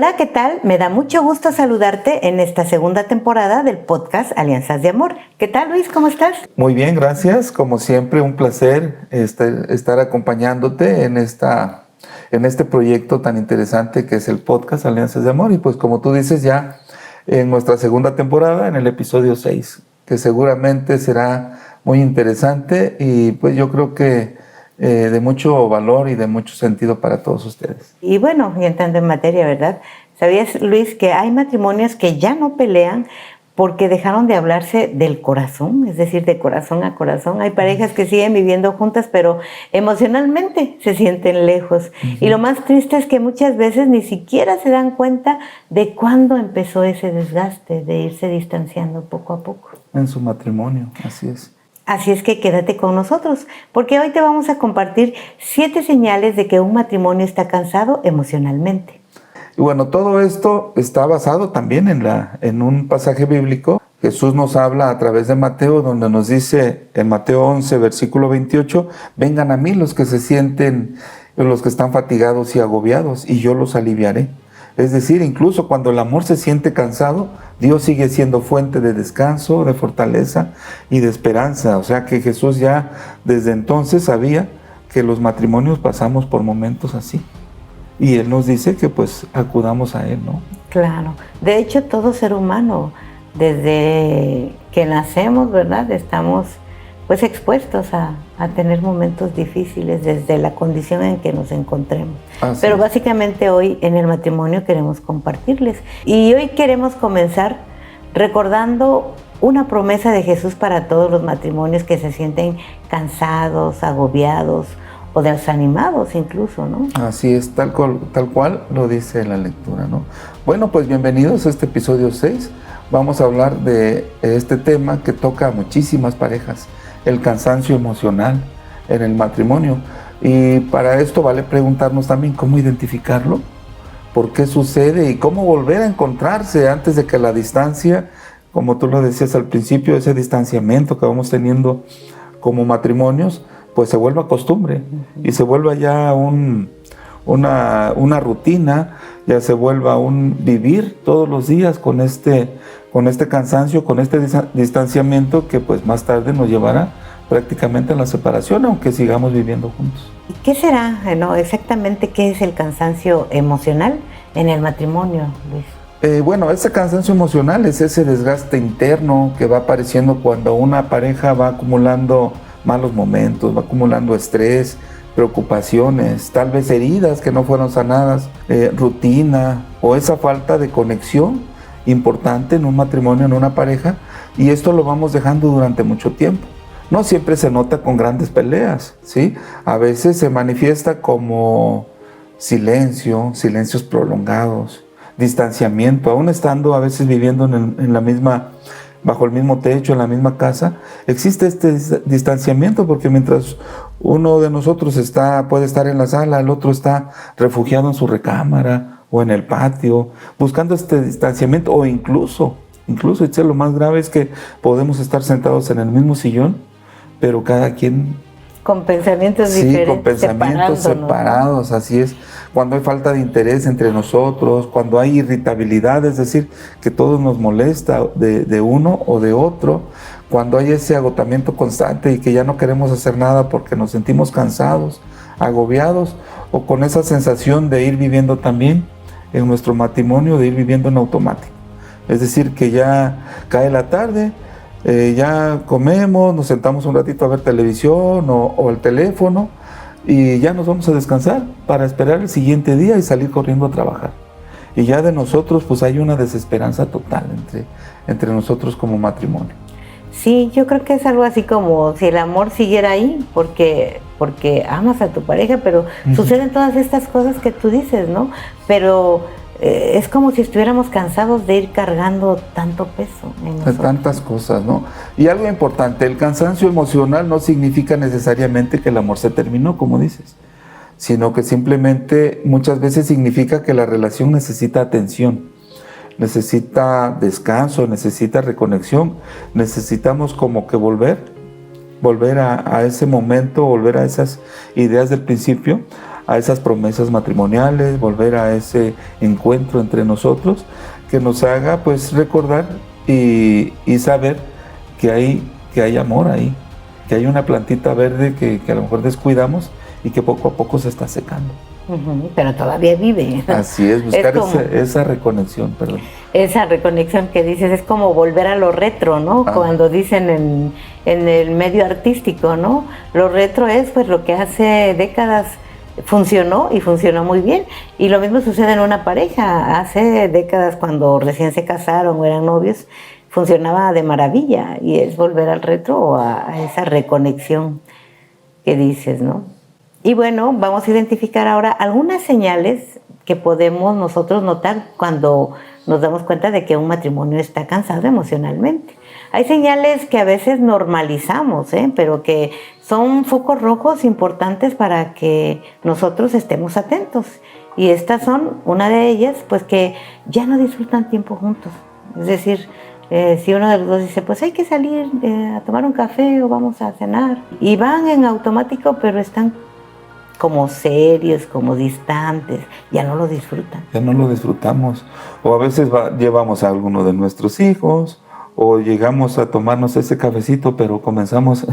Hola, ¿qué tal? Me da mucho gusto saludarte en esta segunda temporada del podcast Alianzas de Amor. ¿Qué tal, Luis? ¿Cómo estás? Muy bien, gracias. Como siempre, un placer estar acompañándote en este proyecto tan interesante que es el podcast Alianzas de Amor. Y pues como tú dices, ya en nuestra segunda temporada, en el episodio 6, que seguramente será muy interesante y pues yo creo que de mucho valor y de mucho sentido para todos ustedes. Y bueno, ya entrando en materia, ¿verdad? ¿Sabías, Luis, que hay matrimonios que ya no pelean porque dejaron de hablarse del corazón? Es decir, de corazón a corazón. Hay parejas que siguen viviendo juntas, pero emocionalmente se sienten lejos. Y lo más triste es que muchas veces ni siquiera se dan cuenta de cuándo empezó ese desgaste, de irse distanciando poco a poco. En su matrimonio, así es. Así es que quédate con nosotros, porque hoy te vamos a compartir 7 señales de que un matrimonio está cansado emocionalmente. Y bueno, todo esto está basado también en un pasaje bíblico. Jesús nos habla a través de Mateo, donde nos dice en Mateo 11, versículo 28, vengan a mí los que se sienten, los que están fatigados y agobiados, y yo los aliviaré. Es decir, incluso cuando el amor se siente cansado, Dios sigue siendo fuente de descanso, de fortaleza y de esperanza. O sea que Jesús ya desde entonces sabía que los matrimonios pasamos por momentos así. Y Él nos dice que pues acudamos a Él, ¿no? Claro. De hecho, todo ser humano, desde que nacemos, ¿verdad? Estamos pues expuestos a tener momentos difíciles desde la condición en que nos encontremos. Pero básicamente hoy en el matrimonio queremos compartirles. Y hoy queremos comenzar recordando una promesa de Jesús para todos los matrimonios que se sienten cansados, agobiados o desanimados incluso, ¿no? Así es, tal cual lo dice la lectura, ¿no? Bueno, pues bienvenidos a este episodio 6. Vamos a hablar de este tema que toca a muchísimas parejas, el cansancio emocional en el matrimonio. Y para esto vale preguntarnos también cómo identificarlo, por qué sucede y cómo volver a encontrarse antes de que la distancia, como tú lo decías al principio, ese distanciamiento que vamos teniendo como matrimonios, pues se vuelva costumbre y se vuelva ya una rutina, ya se vuelva un vivir todos los días con este cansancio, con este distanciamiento que pues más tarde nos llevará prácticamente a la separación, aunque sigamos viviendo juntos. ¿Qué será, no, exactamente qué es el cansancio emocional en el matrimonio, Luis? Bueno, ese cansancio emocional es ese desgaste interno que va apareciendo cuando una pareja va acumulando malos momentos, va acumulando estrés, preocupaciones, tal vez heridas que no fueron sanadas, rutina o esa falta de conexión importante en un matrimonio, en una pareja, y esto lo vamos dejando durante mucho tiempo. No siempre se nota con grandes peleas, ¿sí? A veces se manifiesta como silencios prolongados, distanciamiento, aún estando a veces viviendo en la misma, bajo el mismo techo, en la misma casa, existe este distanciamiento porque mientras uno de nosotros puede estar en la sala, el otro está refugiado en su recámara o en el patio, buscando este distanciamiento, o incluso, lo más grave es que podemos estar sentados en el mismo sillón, pero cada quien con pensamientos diferentes, con pensamientos separados, así es. Cuando hay falta de interés entre nosotros, cuando hay irritabilidad, es decir, que todo nos molesta de uno o de otro, cuando hay ese agotamiento constante y que ya no queremos hacer nada porque nos sentimos cansados, agobiados, o con esa sensación de ir viviendo también en nuestro matrimonio, de ir viviendo en automático. Es decir, que ya cae la tarde, ya comemos, nos sentamos un ratito a ver televisión o el teléfono y ya nos vamos a descansar para esperar el siguiente día y salir corriendo a trabajar. Y ya de nosotros pues hay una desesperanza total entre nosotros como matrimonio. Sí, yo creo que es algo así como si el amor siguiera ahí, porque amas a tu pareja, pero suceden todas estas cosas que tú dices, ¿no? Pero es como si estuviéramos cansados de ir cargando tanto peso en nosotros. De tantas cosas, ¿no? Y algo importante, el cansancio emocional no significa necesariamente que el amor se terminó, como dices, sino que simplemente muchas veces significa que la relación necesita atención, necesita descanso, necesita reconexión, necesitamos como que volver a ese momento, volver a esas ideas del principio, a esas promesas matrimoniales, volver a ese encuentro entre nosotros, que nos haga pues recordar y saber que hay amor ahí, que hay una plantita verde que a lo mejor descuidamos y que poco a poco se está secando. Pero todavía vive. Así es, buscar esa reconexión, perdón. Esa reconexión que dices es como volver a lo retro, ¿no? Cuando dicen en el medio artístico, ¿no? Lo retro es pues lo que hace décadas funcionó y funcionó muy bien. Y lo mismo sucede en una pareja. Hace décadas, cuando recién se casaron o eran novios, funcionaba de maravilla, y es volver al retro o a esa reconexión que dices, ¿no? Y bueno, vamos a identificar ahora algunas señales que podemos nosotros notar cuando nos damos cuenta de que un matrimonio está cansado emocionalmente. Hay señales que a veces normalizamos, pero que son focos rojos importantes para que nosotros estemos atentos. Y estas son, una de ellas, pues que ya no disfrutan tiempo juntos. Es decir, si uno de los dos dice, pues hay que salir a tomar un café o vamos a cenar, y van en automático, pero están como serios, como distantes, ya no lo disfrutan. Ya no lo disfrutamos. O a veces llevamos a alguno de nuestros hijos, o llegamos a tomarnos ese cafecito, pero comenzamos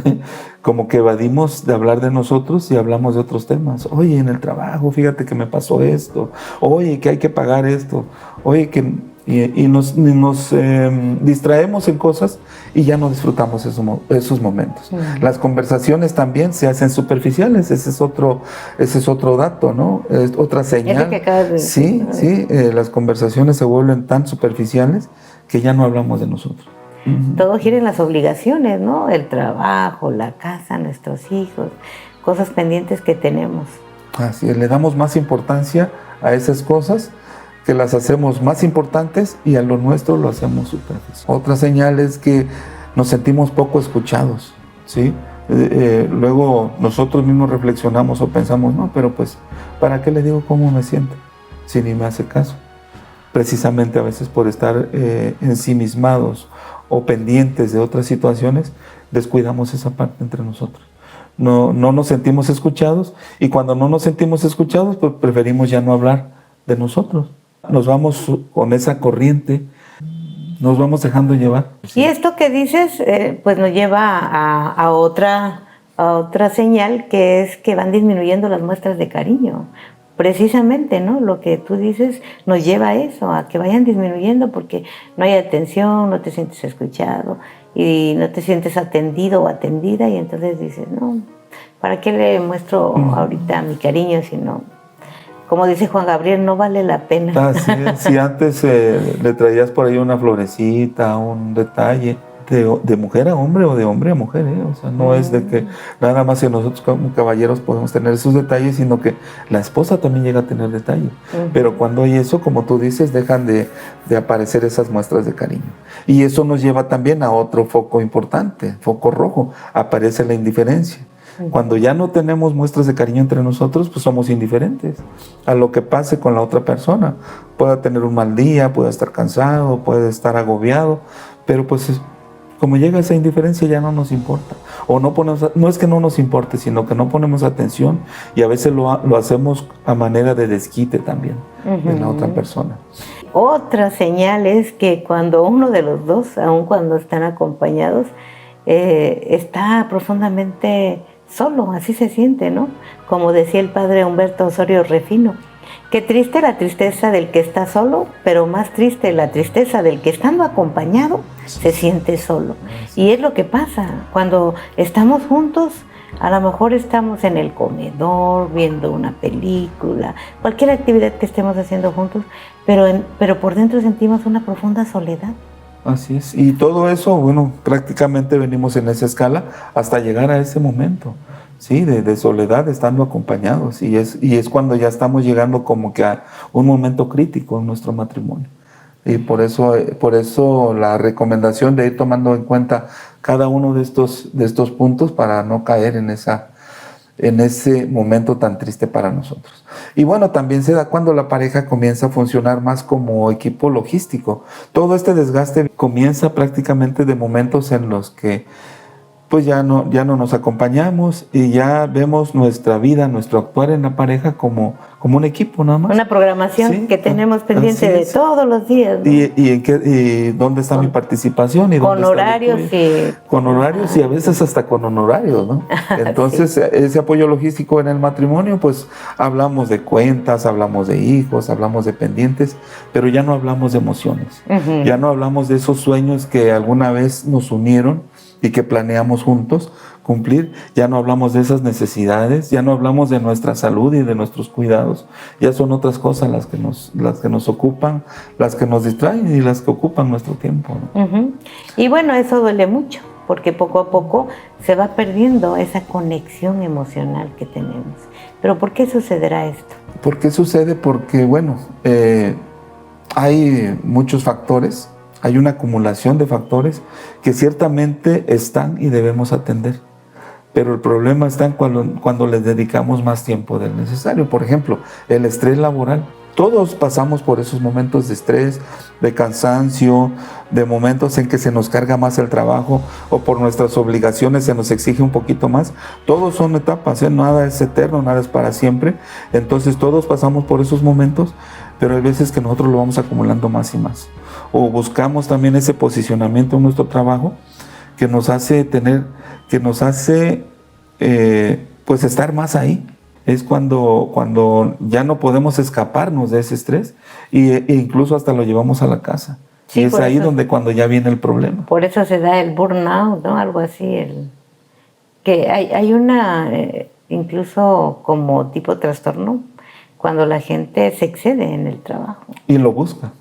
como que evadimos de hablar de nosotros y hablamos de otros temas. Oye, en el trabajo, fíjate que me pasó esto. Oye, que hay que pagar esto. Oye, que... Y nos distraemos en cosas y ya no disfrutamos esos momentos. Las conversaciones también se hacen superficiales, ese es otro dato, ¿no? Es otra señal. Es lo que acabas de decir. Sí, las conversaciones se vuelven tan superficiales que ya no hablamos de nosotros. Todo gira en las obligaciones, ¿no? El trabajo, la casa, nuestros hijos, cosas pendientes que tenemos. Así es, le damos más importancia a esas cosas, que las hacemos más importantes, y a lo nuestro lo hacemos superficial. Otra señal es que nos sentimos poco escuchados, ¿sí? Luego nosotros mismos reflexionamos o pensamos, no, pero pues, ¿para qué le digo cómo me siento si ni me hace caso? Precisamente a veces por estar ensimismados o pendientes de otras situaciones, descuidamos esa parte entre nosotros. No nos sentimos escuchados, y cuando no nos sentimos escuchados, pues preferimos ya no hablar de nosotros. Nos vamos con esa corriente, nos vamos dejando llevar. Y esto que dices, pues nos lleva a otra señal, que es que van disminuyendo las muestras de cariño. Precisamente, ¿no? Lo que tú dices nos lleva a eso, a que vayan disminuyendo, porque no hay atención, no te sientes escuchado y no te sientes atendido o atendida, y entonces dices, no, ¿para qué le muestro ahorita mi cariño si no? Como dice Juan Gabriel, no vale la pena. Si antes le traías por ahí una florecita, un detalle, de mujer a hombre o de hombre a mujer, o sea, no es de que nada más que nosotros como caballeros podemos tener esos detalles, sino que la esposa también llega a tener detalles. Pero cuando hay eso, como tú dices, dejan de aparecer esas muestras de cariño. Y eso nos lleva también a otro foco importante, foco rojo, aparece la indiferencia. Cuando ya no tenemos muestras de cariño entre nosotros, pues somos indiferentes a lo que pase con la otra persona. Puede tener un mal día, puede estar cansado, puede estar agobiado, pero pues como llega esa indiferencia ya no nos importa. O no es que no nos importe, sino que no ponemos atención, y a veces lo hacemos a manera de desquite también de la otra persona. Otra señal es que cuando uno de los dos, aun cuando están acompañados, está profundamente solo, así se siente, ¿no? Como decía el padre Humberto Osorio Refino, qué triste la tristeza del que está solo, pero más triste la tristeza del que, estando acompañado, se siente solo. Y es lo que pasa cuando estamos juntos. A lo mejor estamos en el comedor viendo una película, cualquier actividad que estemos haciendo juntos, pero por dentro sentimos una profunda soledad. Así es, y todo eso, bueno, prácticamente venimos en esa escala hasta llegar a ese momento, ¿sí? De soledad, estando acompañados, y es cuando ya estamos llegando como que a un momento crítico en nuestro matrimonio. Y por eso la recomendación de ir tomando en cuenta cada uno de estos puntos para no caer en ese momento tan triste para nosotros. Y bueno, también se da cuando la pareja comienza a funcionar más como equipo logístico. Todo este desgaste comienza prácticamente de momentos en los que pues ya no nos acompañamos y ya vemos nuestra vida, nuestro actuar en la pareja como un equipo nada más. Una programación que tenemos pendiente de todos los días, ¿no? ¿Y dónde está mi participación? ¿Y con horarios con horarios y a veces hasta con honorarios, ¿no? Entonces, ese apoyo logístico en el matrimonio, pues hablamos de cuentas, hablamos de hijos, hablamos de pendientes, pero ya no hablamos de emociones. Ya no hablamos de esos sueños que alguna vez nos unieron y que planeamos juntos cumplir. Ya no hablamos de esas necesidades, ya no hablamos de nuestra salud y de nuestros cuidados. Ya son otras cosas las que nos ocupan, las que nos distraen y las que ocupan nuestro tiempo, ¿no? Y bueno, eso duele mucho, porque poco a poco se va perdiendo esa conexión emocional que tenemos. Pero ¿por qué sucederá esto? ¿Por qué sucede? Porque, bueno, hay muchos factores. Hay una acumulación de factores que ciertamente están y debemos atender. Pero el problema está cuando les dedicamos más tiempo del necesario. Por ejemplo, el estrés laboral. Todos pasamos por esos momentos de estrés, de cansancio, de momentos en que se nos carga más el trabajo o por nuestras obligaciones se nos exige un poquito más. Todos son etapas, nada es eterno, nada es para siempre. Entonces todos pasamos por esos momentos, pero hay veces que nosotros lo vamos acumulando más y más. O buscamos también ese posicionamiento en nuestro trabajo que nos hace pues estar más ahí. Es cuando ya no podemos escaparnos de ese estrés e incluso hasta lo llevamos a la casa. Sí, y es ahí cuando ya viene el problema. Por eso se da el burnout, ¿no? Algo así. Que hay una, incluso como tipo trastorno, cuando la gente se excede en el trabajo. Y lo busca.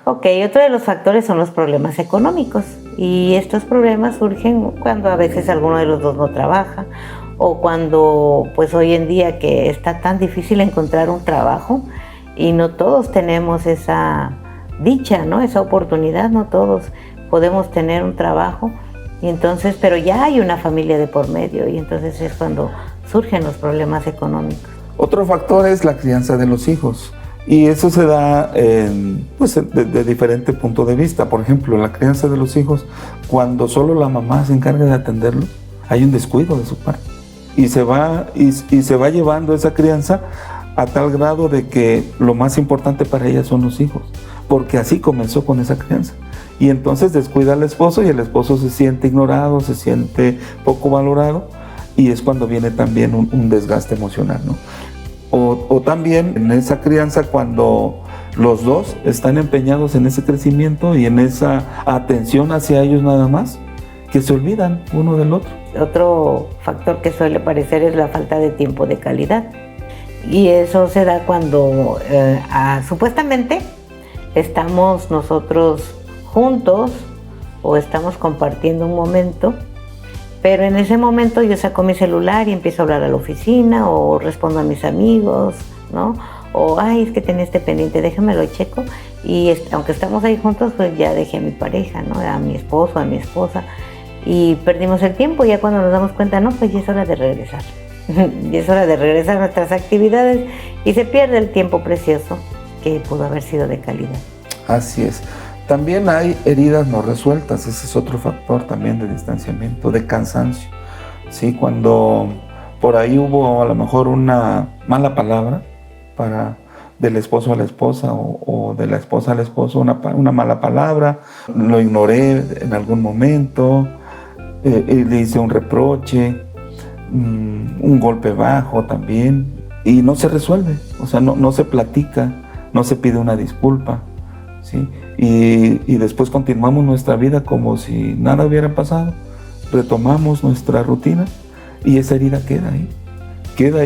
Ok, otro de los factores son los problemas económicos. Y estos problemas surgen cuando a veces alguno de los dos no trabaja, o cuando pues hoy en día que está tan difícil encontrar un trabajo y no todos tenemos esa dicha, ¿no? Esa oportunidad, no todos podemos tener un trabajo, y entonces, pero ya hay una familia de por medio y entonces es cuando surgen los problemas económicos. Otro factor es la crianza de los hijos. Y eso se da de diferente punto de vista. Por ejemplo, la crianza de los hijos, cuando solo la mamá se encarga de atenderlo, hay un descuido de su parte. Y se va llevando esa crianza a tal grado de que lo más importante para ella son los hijos, porque así comenzó con esa crianza. Y entonces descuida al esposo y el esposo se siente ignorado, se siente poco valorado, y es cuando viene también un desgaste emocional, ¿no? O también en esa crianza cuando los dos están empeñados en ese crecimiento y en esa atención hacia ellos nada más, que se olvidan uno del otro. Otro factor que suele aparecer es la falta de tiempo de calidad. Y eso se da cuando supuestamente estamos nosotros juntos o estamos compartiendo un momento, pero en ese momento yo saco mi celular y empiezo a hablar a la oficina o respondo a mis amigos, ¿no? O, ay, es que tenía este pendiente, déjamelo checo. Y aunque estamos ahí juntos, pues ya dejé a mi pareja, ¿no? A mi esposo, a mi esposa. Y perdimos el tiempo, ya cuando nos damos cuenta, no, pues ya es hora de regresar. Ya es hora de regresar a nuestras actividades y se pierde el tiempo precioso que pudo haber sido de calidad. Así es. También hay heridas no resueltas, ese es otro factor también de distanciamiento, de cansancio. ¿Sí? Cuando por ahí hubo a lo mejor una mala palabra del esposo a la esposa o de la esposa al esposo, una mala palabra, lo ignoré en algún momento, le hice un reproche, un golpe bajo también, y no se resuelve, o sea, no se platica, no se pide una disculpa, ¿sí? Y después continuamos nuestra vida como si nada hubiera pasado, retomamos nuestra rutina y esa herida queda ahí,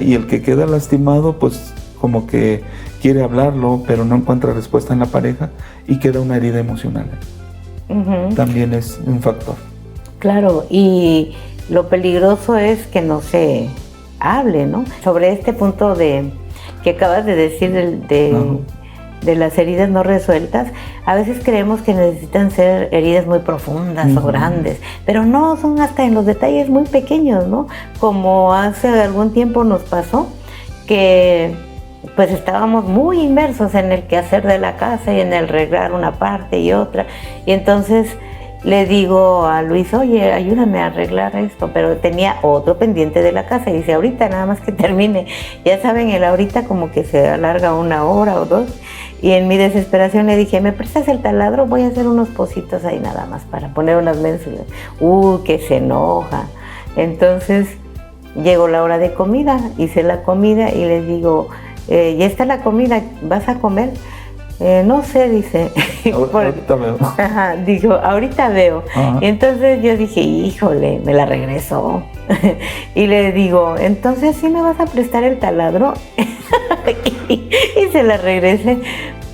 y el que queda lastimado pues como que quiere hablarlo pero no encuentra respuesta en la pareja y queda una herida emocional. También es un factor. Claro, y lo peligroso es que no se hable, ¿no? Sobre este punto que acabas de decir de las heridas no resueltas, a veces creemos que necesitan ser heridas muy profundas o grandes, pero no, son hasta en los detalles muy pequeños, ¿no? Como hace algún tiempo nos pasó que pues estábamos muy inmersos en el quehacer de la casa y en el arreglar una parte y otra, y entonces le digo a Luis, oye, ayúdame a arreglar esto, pero tenía otro pendiente de la casa y dice, ahorita nada más que termine. Ya saben, el ahorita como que se alarga 1 hora o 2. Y en mi desesperación le dije, ¿me prestas el taladro? Voy a hacer unos pocitos ahí nada más para poner unas ménsulas. Que se enoja. Entonces llegó la hora de comida, hice la comida y le digo, ya está la comida, ¿vas a comer? No sé, dice. Ahorita veo. Ajá, dijo, ahorita veo. Ajá. Y entonces yo dije, híjole, me la regresó. Y le digo, entonces ¿sí me vas a prestar el taladro? y se la regresé.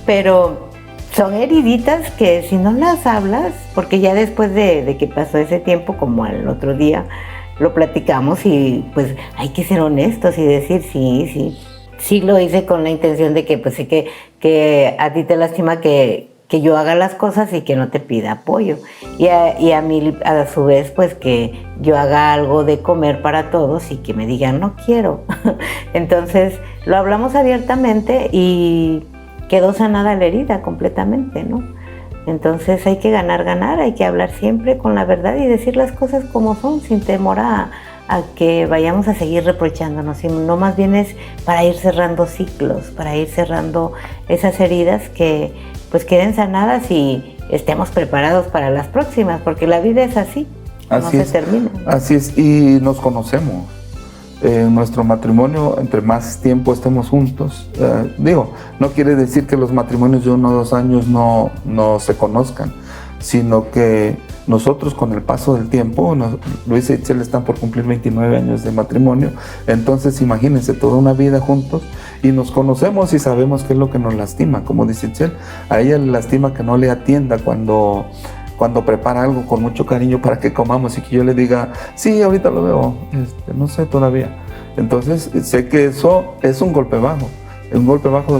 Pero son heriditas que si no las hablas, porque ya después de que pasó ese tiempo, como al otro día, lo platicamos y pues hay que ser honestos y decir sí lo hice con la intención de que pues sé que a ti te lastima que yo haga las cosas y que no te pida apoyo. Y a mí a su vez pues que yo haga algo de comer para todos y que me digan no quiero. Entonces lo hablamos abiertamente y quedó sanada la herida completamente, ¿no? Entonces hay que ganar, hay que hablar siempre con la verdad y decir las cosas como son, sin temor a que vayamos a seguir reprochándonos, sino más bien es para ir cerrando ciclos, para ir cerrando esas heridas que pues queden sanadas y estemos preparados para las próximas, porque la vida es así, no se termina. Así es, y nos conocemos. En nuestro matrimonio, entre más tiempo estemos juntos, no quiere decir que los matrimonios de 1 o 2 años no se conozcan, sino que nosotros con el paso del tiempo, Luis y Itzel están por cumplir 29 años de matrimonio, entonces imagínense toda una vida juntos y nos conocemos y sabemos qué es lo que nos lastima, como dice Itzel, a ella le lastima que no le atienda cuando prepara algo con mucho cariño para que comamos y que yo le diga, sí, ahorita lo veo, no sé todavía. Entonces sé que eso es un golpe bajo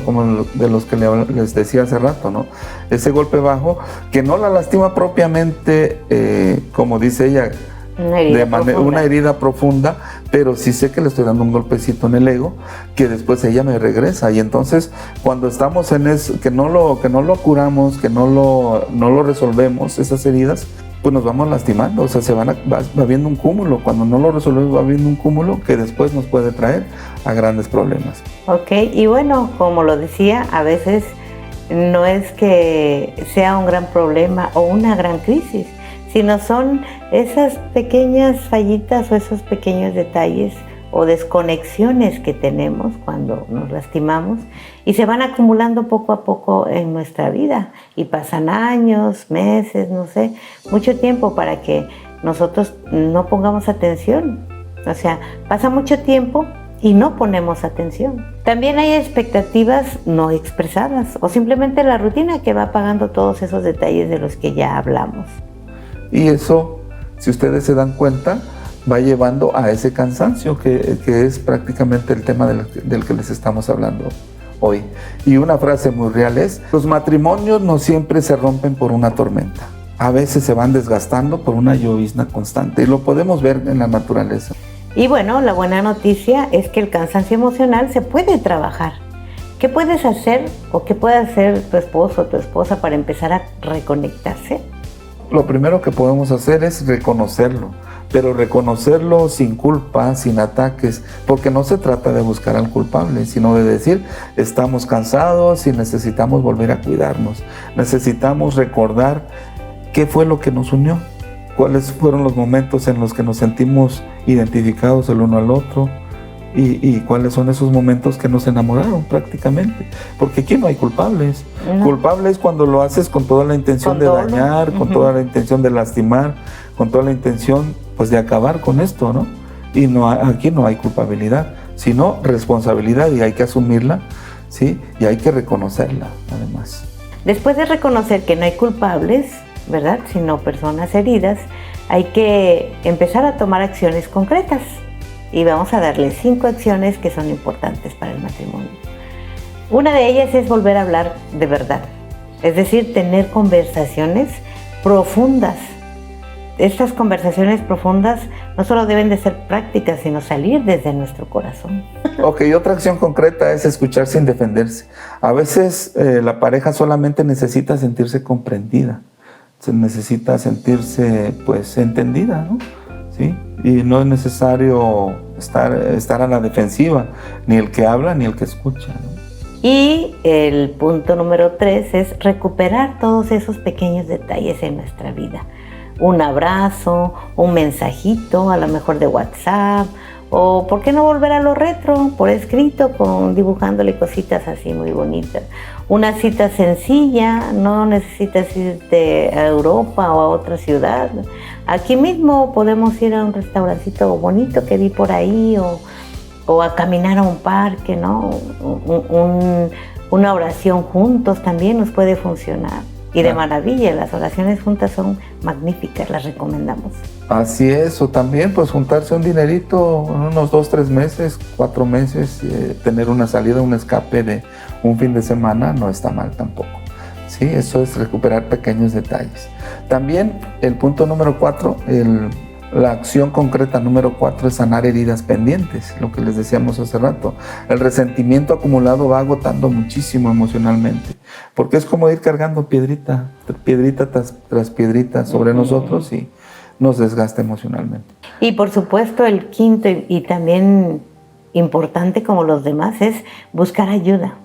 como de los que les decía hace rato, ¿no? Ese golpe bajo que no la lastima propiamente, como dice ella, una herida profunda, pero sí sé que le estoy dando un golpecito en el ego, que después ella me regresa. Y entonces, cuando estamos en eso, que no lo curamos, que no lo resolvemos, esas heridas, pues nos vamos lastimando, o sea, va viendo un cúmulo. Cuando no lo resolvemos, va viendo un cúmulo que después nos puede traer a grandes problemas. Ok, y bueno, como lo decía, a veces no es que sea un gran problema o una gran crisis, sino son esas pequeñas fallitas o esos pequeños detalles o desconexiones que tenemos cuando nos lastimamos y se van acumulando poco a poco en nuestra vida y pasan años, meses, no sé, mucho tiempo para que nosotros no pongamos atención. O sea, pasa mucho tiempo y no ponemos atención. También hay expectativas no expresadas o simplemente la rutina que va apagando todos esos detalles de los que ya hablamos. Y eso, si ustedes se dan cuenta, va llevando a ese cansancio que es prácticamente el tema del que les estamos hablando hoy. Y una frase muy real es, los matrimonios no siempre se rompen por una tormenta. A veces se van desgastando por una llovizna constante y lo podemos ver en la naturaleza. Y bueno, la buena noticia es que el cansancio emocional se puede trabajar. ¿Qué puedes hacer o qué puede hacer tu esposo o tu esposa para empezar a reconectarse? Lo primero que podemos hacer es reconocerlo, pero reconocerlo sin culpa, sin ataques, porque no se trata de buscar al culpable, sino de decir, estamos cansados y necesitamos volver a cuidarnos. Necesitamos recordar qué fue lo que nos unió, cuáles fueron los momentos en los que nos sentimos identificados el uno al otro y cuáles son esos momentos que nos enamoraron prácticamente, porque aquí no hay culpables. No. Culpable es cuando lo haces con toda la intención de dañar, con toda la intención de lastimar, con toda la intención pues de acabar con esto, ¿no? Y aquí no hay culpabilidad, sino responsabilidad y hay que asumirla, ¿sí? Y hay que reconocerla, además. Después de reconocer que no hay culpables, ¿verdad? Sino personas heridas, hay que empezar a tomar acciones concretas. Y vamos a darle 5 acciones que son importantes para el matrimonio. Una de ellas es volver a hablar de verdad, es decir, tener conversaciones profundas. Estas conversaciones profundas no solo deben de ser prácticas, sino salir desde nuestro corazón. Ok, otra acción concreta es escuchar sin defenderse. A veces la pareja solamente necesita sentirse comprendida, se necesita sentirse pues entendida, ¿no? ¿Sí? Y no es necesario estar a la defensiva, ni el que habla ni el que escucha, ¿no? Y el punto número 3 es recuperar todos esos pequeños detalles en nuestra vida. Un abrazo, un mensajito, a lo mejor de WhatsApp, o por qué no volver a lo retro, por escrito, dibujándole cositas así muy bonitas. Una cita sencilla, no necesitas irte a Europa o a otra ciudad. Aquí mismo podemos ir a un restaurancito bonito que vi por ahí, o a caminar a un parque, ¿no? Una oración juntos también nos puede funcionar. Y de maravilla, las oraciones juntas son magníficas, las recomendamos. Así es, o también pues juntarse un dinerito, unos 2, 3 meses, 4 meses, tener una salida, un escape de un fin de semana no está mal tampoco. Sí, eso es recuperar pequeños detalles. También el punto número 4, la acción concreta número 4 es sanar heridas pendientes, lo que les decíamos hace rato. El resentimiento acumulado va agotando muchísimo emocionalmente, porque es como ir cargando piedrita tras piedrita sobre nosotros y nos desgasta emocionalmente. Y por supuesto el quinto y también importante como los demás es buscar ayuda.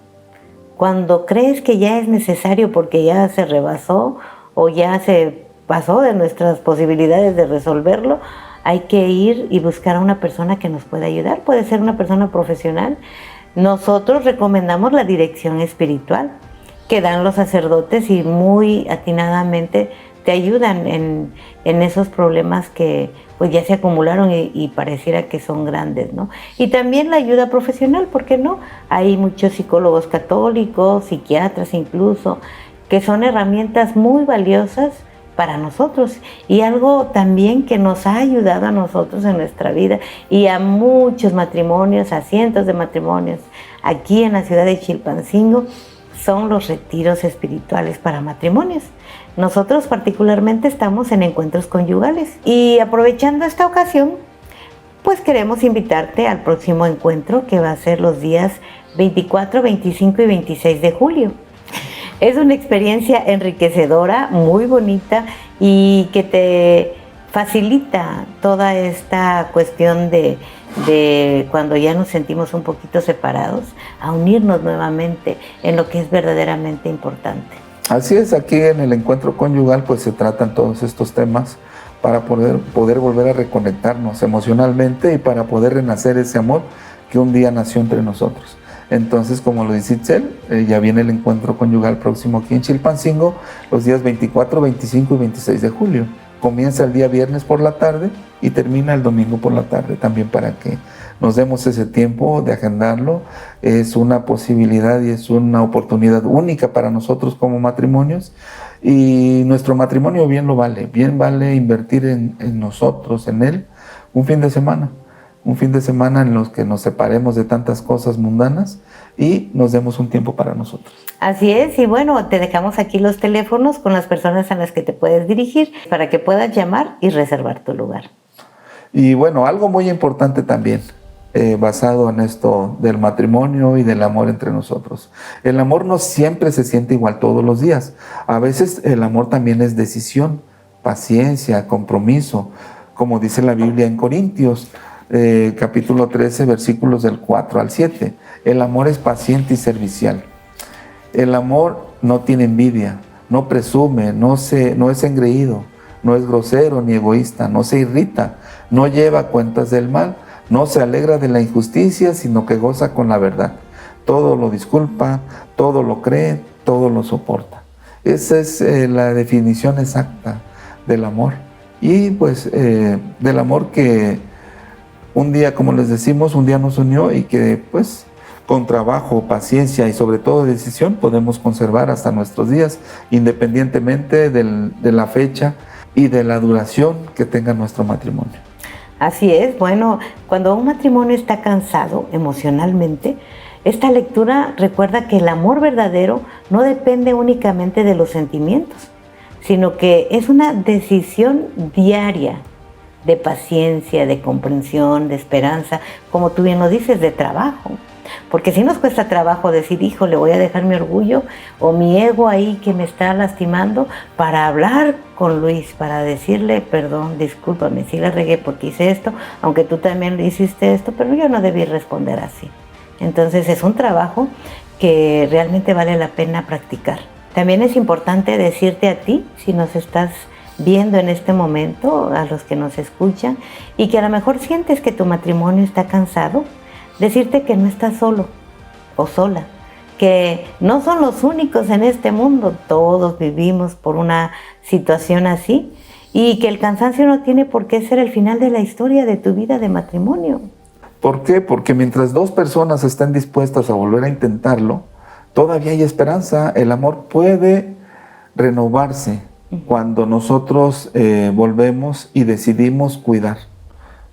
Cuando crees que ya es necesario porque ya se rebasó o ya se pasó de nuestras posibilidades de resolverlo, hay que ir y buscar a una persona que nos pueda ayudar. Puede ser una persona profesional. Nosotros recomendamos la dirección espiritual que dan los sacerdotes y muy atinadamente te ayudan en esos problemas que pues ya se acumularon y pareciera que son grandes, ¿no? Y también la ayuda profesional, ¿por qué no? Hay muchos psicólogos católicos, psiquiatras incluso, que son herramientas muy valiosas para nosotros y algo también que nos ha ayudado a nosotros en nuestra vida y a muchos matrimonios, a cientos de matrimonios aquí en la ciudad de Chilpancingo, son los retiros espirituales para matrimonios. Nosotros particularmente estamos en encuentros conyugales y aprovechando esta ocasión, pues queremos invitarte al próximo encuentro que va a ser los días 24, 25 y 26 de julio. Es una experiencia enriquecedora, muy bonita y que te facilita toda esta cuestión de cuando ya nos sentimos un poquito separados, a unirnos nuevamente en lo que es verdaderamente importante. Así es, aquí en el encuentro conyugal pues se tratan todos estos temas para poder volver a reconectarnos emocionalmente y para poder renacer ese amor que un día nació entre nosotros. Entonces, como lo dice Itzel, ya viene el encuentro conyugal próximo aquí en Chilpancingo, los días 24, 25 y 26 de julio. Comienza el día viernes por la tarde y termina el domingo por la tarde, también para que nos demos ese tiempo de agendarlo. Es una posibilidad y es una oportunidad única para nosotros como matrimonios y nuestro matrimonio bien vale invertir en nosotros, en él, un fin de semana en los que nos separemos de tantas cosas mundanas y nos demos un tiempo para nosotros. Así es, y bueno, te dejamos aquí los teléfonos con las personas a las que te puedes dirigir para que puedas llamar y reservar tu lugar. Y bueno, algo muy importante también, basado en esto del matrimonio y del amor entre nosotros. El amor no siempre se siente igual todos los días. A veces el amor también es decisión, paciencia, compromiso, como dice la Biblia en Corintios, capítulo 13, versículos del 4 al 7. El amor es paciente y servicial. El amor no tiene envidia, no presume, no es engreído, no es grosero ni egoísta, no se irrita, no lleva cuentas del mal, no se alegra de la injusticia, sino que goza con la verdad. Todo lo disculpa, todo lo cree, todo lo soporta. Esa es la definición exacta del amor. Y pues del amor que un día, como les decimos, un día nos unió y que pues con trabajo, paciencia y sobre todo decisión podemos conservar hasta nuestros días, independientemente de la fecha y de la duración que tenga nuestro matrimonio. Así es, bueno, cuando un matrimonio está cansado emocionalmente, esta lectura recuerda que el amor verdadero no depende únicamente de los sentimientos, sino que es una decisión diaria de paciencia, de comprensión, de esperanza, como tú bien lo dices, de trabajo. Porque sí nos cuesta trabajo decir, hijo, le voy a dejar mi orgullo o mi ego ahí que me está lastimando para hablar con Luis, para decirle, perdón, discúlpame, sí la regué porque hice esto, aunque tú también hiciste esto, pero yo no debí responder así. Entonces es un trabajo que realmente vale la pena practicar. También es importante decirte a ti, si nos estás viendo en este momento, a los que nos escuchan, y que a lo mejor sientes que tu matrimonio está cansado, decirte que no estás solo o sola, que no son los únicos en este mundo, todos vivimos por una situación así, y que el cansancio no tiene por qué ser el final de la historia de tu vida de matrimonio. ¿Por qué? Porque mientras dos personas estén dispuestas a volver a intentarlo, todavía hay esperanza. El amor puede renovarse cuando nosotros volvemos y decidimos cuidar,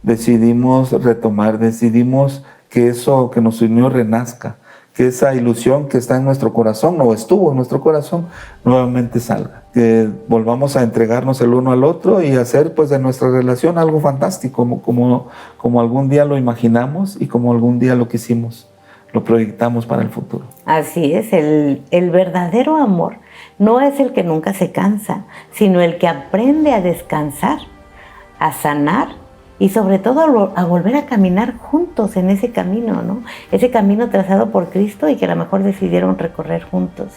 decidimos retomar, decidimos que eso que nos unió renazca, que esa ilusión que está en nuestro corazón o estuvo en nuestro corazón nuevamente salga, que volvamos a entregarnos el uno al otro y hacer pues de nuestra relación algo fantástico, como algún día lo imaginamos y como algún día lo quisimos, lo proyectamos para el futuro. Así es, el verdadero amor no es el que nunca se cansa, sino el que aprende a descansar, a sanar y sobre todo a volver a caminar juntos en ese camino, ¿no? Ese camino trazado por Cristo y que a lo mejor decidieron recorrer juntos.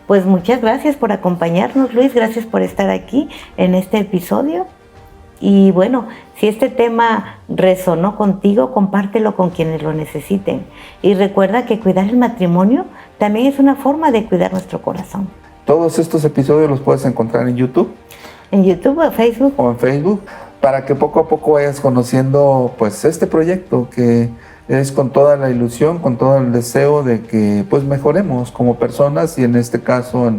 Pues muchas gracias por acompañarnos, Luis, gracias por estar aquí en este episodio. Y bueno, si este tema resonó contigo, compártelo con quienes lo necesiten. Y recuerda que cuidar el matrimonio también es una forma de cuidar nuestro corazón. Todos estos episodios los puedes encontrar en YouTube. En YouTube o Facebook. O en Facebook, para que poco a poco vayas conociendo pues este proyecto que es con toda la ilusión, con todo el deseo de que pues mejoremos como personas y en este caso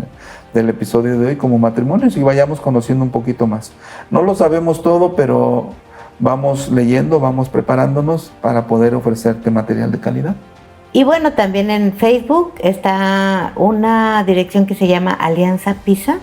del episodio de hoy como matrimonios y vayamos conociendo un poquito más. No lo sabemos todo, pero vamos leyendo, vamos preparándonos para poder ofrecerte material de calidad. Y bueno, también en Facebook está una dirección que se llama Alianza Pisa,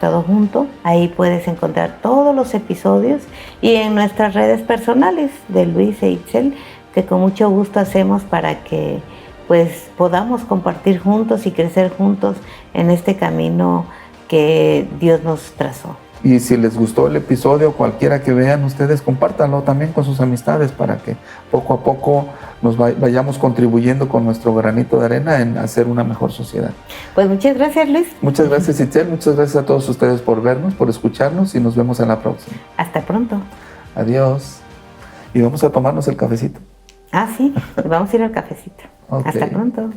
todo junto. Ahí puedes encontrar todos los episodios y en nuestras redes personales de Luis e Itzel, que con mucho gusto hacemos para que pues podamos compartir juntos y crecer juntos en este camino que Dios nos trazó. Y si les gustó el episodio, cualquiera que vean ustedes, compártanlo también con sus amistades para que poco a poco nos vayamos contribuyendo con nuestro granito de arena en hacer una mejor sociedad. Pues muchas gracias, Luis. Muchas gracias, Itzel. Muchas gracias a todos ustedes por vernos, por escucharnos y nos vemos en la próxima. Hasta pronto. Adiós. Y vamos a tomarnos el cafecito. Ah, sí, vamos a ir al cafecito. Okay. Hasta pronto.